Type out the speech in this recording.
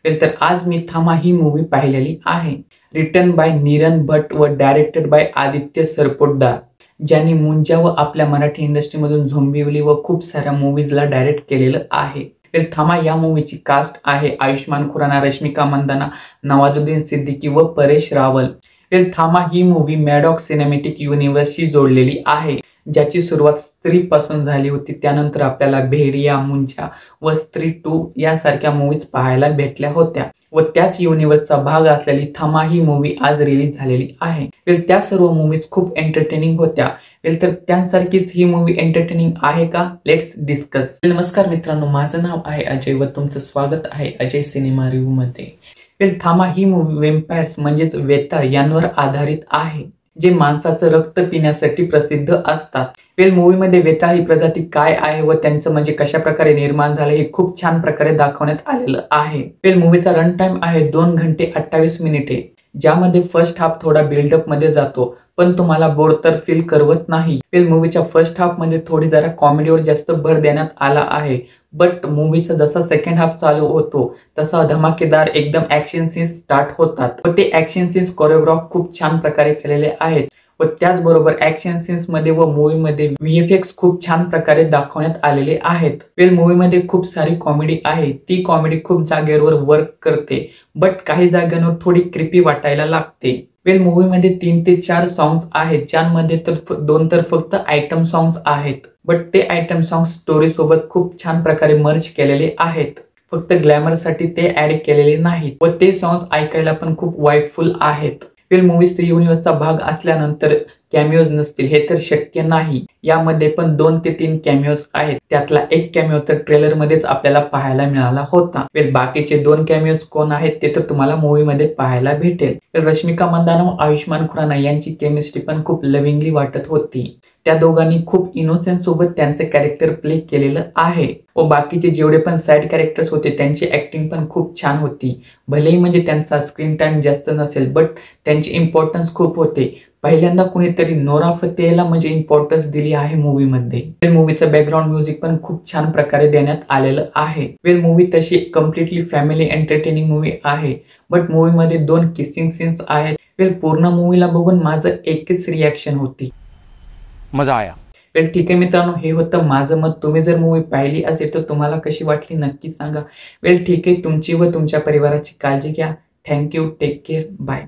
तर आज मी थामा ही मूवी पाहिलेली आहे. रिटन बाय नीरन भट्ट व डायरेक्टेड बाय आदित्य सरपोतदार, ज्यांनी मुंजा व आपल्या मराठी इंडस्ट्रीमधून झोंबिवली व खूप साऱ्या मूवीजला डायरेक्ट केलेलं आहे. थामा या मूवीची कास्ट आहे आयुष्मान खुराना, रश्मिका मंदाना, नवाजुद्दीन सिद्दीकी व परेश रावल. थामा ही मूवी मॅडॉक सिनेमॅटिक युनिव्हर्सशी जोडलेली आहे, ज्याची सुरुवात स्त्री पासून झाली होती. त्यानंतर आपल्याला भेडिया, मुंजा व स्त्री 2 यासारख्या मूवीज पाहायला भेटल्या होत्या व त्याच युनिव्हर्सचा भाग असलेली थामा ही मूवी आज रिलीज झालेली आहे. त्या सर्व मूवीज खूप एंटरटेनिंग होत्या. तर त्यांसारखीच ही मूवी एंटरटेनिंग आहे का? Let's discuss. नमस्कार मित्रांनो, माझं नाव आहे अजय व तुमचं स्वागत आहे अजय सिनेमा रिव्ह्यू मध्ये. थामा ही मूवी वेम्पायर्स म्हणजेच वेताळ यांवर आधारित आहे, जे माणसाचं रक्त पिण्यासाठी प्रसिद्ध असतात. मूवीमध्ये वेताळ ही प्रजाती काय आहे व त्यांचं म्हणजे कशा प्रकारे निर्माण झाले हे खूप छान प्रकारे दाखवण्यात आलेलं आहे. मूवीचा रन टाइम आहे 2 घंटे 28 मिनिटे, ज्यामध्ये फर्स्ट हाफ थोडा बिल्डअप मध्ये जातो पण तुम्हाला बोर तर फील करवत नाही. मूवीच्या फर्स्ट हाफ मध्ये थोडी जरा कॉमेडीवर जास्त भर देण्यात आला आहे, बट मूवीचा जसा सेकंड हाफ चालू होतो तसा धमाकेदार एकदम ऍक्शन सीन्स स्टार्ट होतात व ते ऍक्शन सीन्स कोरिओग्राफ खूप छान प्रकारे केलेले आहेत व त्याचबरोबर ऍक्शन सीन्स मध्ये व मूवी मध्ये व्हीएफएक्स खूप छान प्रकारे दाखवण्यात आलेले आहेत. मूवी मध्ये खूप सारी कॉमेडी आहे, ती कॉमेडी खूप जागेवर वर्क करते बट काही जागांवर थोडी क्रिपी वाटायला लागते. मूवी मध्ये 3 ते 4 सॉंग्स आहेत, ज्यांमध्ये तर 2 तर फक्त आयटम सॉंग्स आहेत, बट ते आयटम सॉंग्स स्टोरी सोबत खूप छान प्रकारे मर्ज केलेले आहेत. फक्त ग्लॅमर साठी ते ऍड केलेले नाहीत व ते सॉंग्स ऐकायला पण खूप वाईफुल आहेत. मूवी स्त्री युनिव्हर्सचा भाग असल्यानंतर कॅमिओज नसतील हे तर शक्य नाही. यामध्ये पण 2 ते 3 कॅमिओज आहेत, त्यातला एक कॅमिओ तर ट्रेलर मध्येच आपल्याला पाहायला मिळाला होता. बाकीचे 2 कॅमिओज कोण आहेत ते तर तुम्हाला मूवी मध्ये पाहायला भेटेल. रश्मिका मंदाना व आयुष्मान खुराना यांची केमिस्ट्री पण खूप लविंगली वाटत होती. त्या दोघांनी खूप इनोसेन्स सोबत त्यांचे कॅरेक्टर प्ले केलेलं आहे व बाकीचे जेवढे पण साइड कॅरेक्टर्स होते त्यांची ऍक्टिंग पण खूप छान होती. भलेही म्हणजे त्यांचा स्क्रीन टाइम जास्त नसेल बट त्यांची इम्पॉर्टन्स खूप होते. पहिल्यांदा कुणीतरी नोरा फतेहीला म्हणजे इम्पॉर्टन्स दिली आहे मूवी मध्ये. मूवीचं बॅकग्राऊंड म्युझिक पण खूप छान प्रकारे देण्यात आलेलं आहे. मूवी तशी कम्प्लिटली फॅमिली एंटरटेनिंग मूवी आहे, बट मूवी मध्ये 2 किसिंग सीन्स आहेत. पूर्ण मूवीला बघून माझं एकच रिॲक्शन होती, मजा आया. ठीक आहे मित्रांनो, हे होतं माझं मत. तुम्ही जर मूवी पाहिली असेल तर तुम्हाला कशी वाटली नक्की सांगा. ठीक आहे, तुमची व तुमच्या परिवाराची काळजी घ्या. Thank you, take care, bye.